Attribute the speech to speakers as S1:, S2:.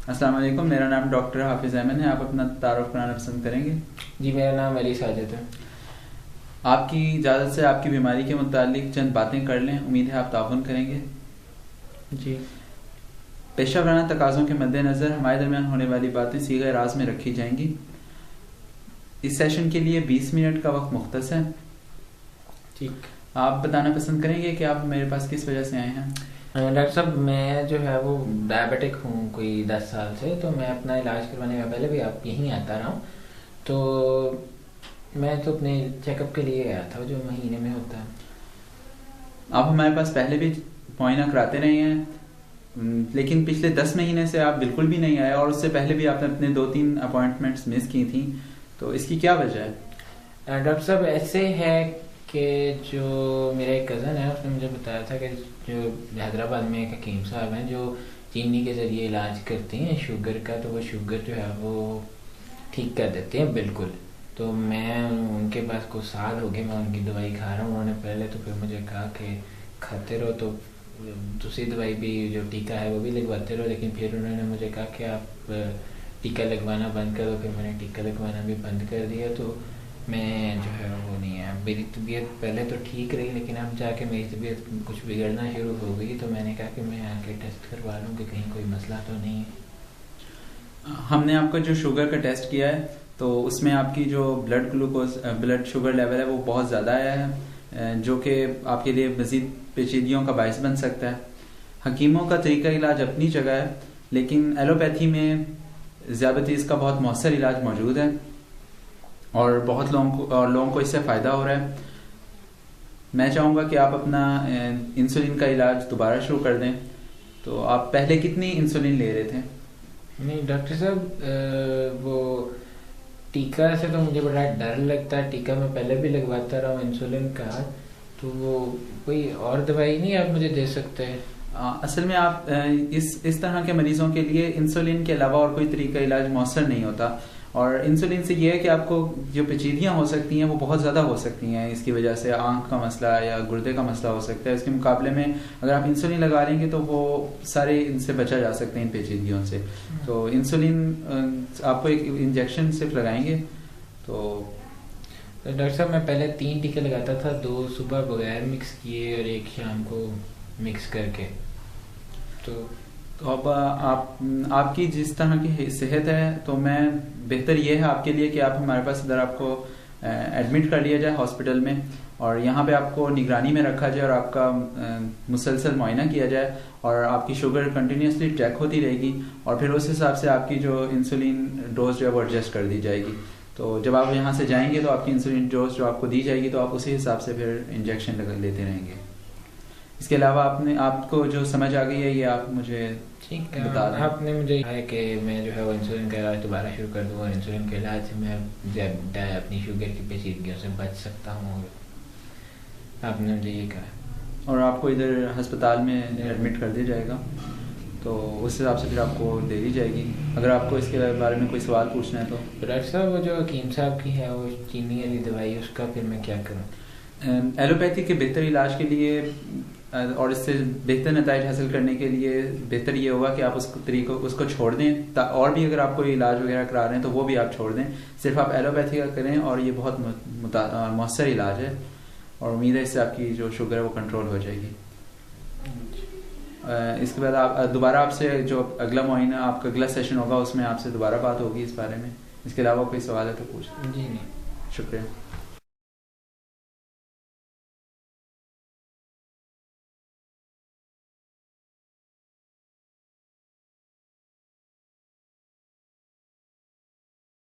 S1: अस्सलाम वालेकुम, मेरा नाम डॉक्टर हाफिज़ अहमद है। आप अपना तारुफ कराना पसंद करेंगे?
S2: जी, मेरा नाम अली साजिद है।
S1: आपकी इजाज़त से आपकी बीमारी के मुतालिक चंद बातें कर लें, उम्मीद है आप ताउन करेंगे।
S2: जी।
S1: पेशा वराना तकाज़ों के मद्देनज़र हमारे दरमियान होने वाली बातें सीगे राज में रखी जाएंगी। इस सेशन के लिए 20 मिनट का वक्त मुख्तस है।
S2: ठीक।
S1: आप बताना पसंद करेंगे कि आप मेरे पास किस वजह से आए हैं?
S2: डॉक्टर साहब, मैं जो है वो डायबिटिक हूँ कोई 10 साल से, तो मैं अपना इलाज करवाने में पहले भी आप यहीं आता रहा हूँ। तो मैं तो अपने चेकअप के लिए आया था जो महीने में होता है।
S1: आप हमारे पास पहले भी मुआयना कराते रहे हैं, लेकिन पिछले 10 महीने से आप बिल्कुल भी नहीं आए और उससे पहले भी आपने अपने 2-3 अपॉइंटमेंट्स मिस की थी। तो इसकी क्या वजह है?
S2: डॉक्टर साहब, ऐसे है कि जो मेरा एक कज़न है उसने मुझे बताया था कि जो हैदराबाद में एक हकीम साहब हैं जो चीनी के ज़रिए इलाज करते हैं शुगर का, तो वो शुगर जो है वो ठीक कर देते हैं बिल्कुल। तो मैं उनके पास कुछ साल हो गए मैं उनकी दवाई खा रहा हूँ। उन्होंने पहले तो फिर मुझे कहा कि खाते रहो, तो दूसरी दवाई भी जो टीका है वो भी लगवाते रहो, लेकिन फिर उन्होंने मुझे कहा कि आप टीका लगवाना बंद कर दो। फिर मैंने टीका लगवाना भी बंद कर दिया। तो मैं जो है वो नहीं है, मेरी तबीयत पहले तो ठीक रही, लेकिन अब जाके मेरी तबीयत कुछ बिगड़ना शुरू हो गई। तो मैंने कहा कि मैं आके टेस्ट करवा लूँ कि कहीं कोई मसला तो नहीं है।
S1: हमने आपका जो शुगर का टेस्ट किया है तो उसमें आपकी जो ब्लड शुगर लेवल है वो बहुत ज़्यादा आया है, जो कि आपके लिए मज़ीद पेचीदगियों का बायस बन सकता है। हकीमों का तरीका इलाज अपनी जगह है, लेकिन एलोपैथी में ज़्यादतीज़ का बहुत मौसर इलाज मौजूद है और बहुत लोगों को इससे फ़ायदा हो रहा है। मैं चाहूँगा कि आप अपना इंसुलिन का इलाज दोबारा शुरू कर दें। तो आप पहले कितनी इंसुलिन ले रहे थे?
S2: नहीं डॉक्टर साहब, वो टीका से तो मुझे बड़ा डर लगता है। टीका मैं पहले भी लगवाता रहा हूँ इंसुलिन का। तो वो कोई और दवाई नहीं आप मुझे दे सकते हैं?
S1: असल में आप इस तरह के मरीजों के लिए इंसुलिन के अलावा और कोई तरीका इलाज मौसर नहीं होता। और इंसुलिन से ये है कि आपको जो पेचीदगियाँ हो सकती हैं वो बहुत ज़्यादा हो सकती हैं। इसकी वजह से आंख का मसला या गुर्दे का मसला हो सकता है। इसके मुकाबले में अगर आप इंसुलिन लगा लेंगे तो वो सारे इनसे बचा जा सकते हैं, इन पेचीदगियों से। तो इंसुलिन आपको एक इंजेक्शन सिर्फ लगाएंगे। तो
S2: डॉक्टर साहब, मैं पहले 3 टीके लगाता था, 2 सुबह बगैर मिक्स किए और एक शाम को मिक्स करके। तो
S1: अब आपकी जिस तरह की सेहत है तो मैं बेहतर ये है आपके लिए कि आप हमारे पास इधर आपको एडमिट कर लिया जाए हॉस्पिटल में, और यहाँ पे आपको निगरानी में रखा जाए और आपका मुसलसल मुआयना किया जाए और आपकी शुगर कंटिन्यूसली चेक होती रहेगी और फिर उस हिसाब से आपकी जो इंसुलिन डोज जो है वो एडजस्ट कर दी जाएगी। तो जब आप यहाँ से जाएंगे तो आपकी इंसुलिन डोज जो आपको दी जाएगी तो आप उसी हिसाब से फिर इंजेक्शन लेते रहेंगे। इसके अलावा आपको जो समझ आ गई है ये आप मुझे
S2: ठीक है,
S1: बता दें।
S2: आपने मुझे कहा है कि मैं जो है वो इंसुलिन का इलाज दोबारा शुरू कर दूँ और इंसुलिन के इलाज से मैं अपनी शुगर की पेचीदगियों से बच सकता हूँ। आपने मुझे ये कहा
S1: और आपको इधर अस्पताल में एडमिट कर दिया जाएगा, तो उस हिसाब से फिर आपको दे दी जाएगी। अगर आपको इसके बारे में कोई सवाल पूछना है तो।
S2: डॉक्टर साहब, वो जो हकीम साहब की है वो चीनी वाली दवाई, उसका फिर मैं क्या करूँ?
S1: एलोपैथी के बेहतर इलाज के लिए और इससे बेहतर नतीजे हासिल करने के लिए बेहतर ये होगा कि आप उसको छोड़ दें। और भी अगर आप कोई इलाज वगैरह करा रहे हैं तो वो भी आप छोड़ दें, सिर्फ आप एलोपैथी का करें और ये बहुत मौसर इलाज है और उम्मीद है इससे आपकी जो शुगर है वो कंट्रोल हो जाएगी। इसके बाद आप दोबारा आपसे जो अगला मुआयना आपका अगला सेशन होगा उसमें आपसे दोबारा बात होगी इस बारे में। इसके अलावा कोई सवाल है तो पूछ।
S2: जी नहीं,
S1: शुक्रिया।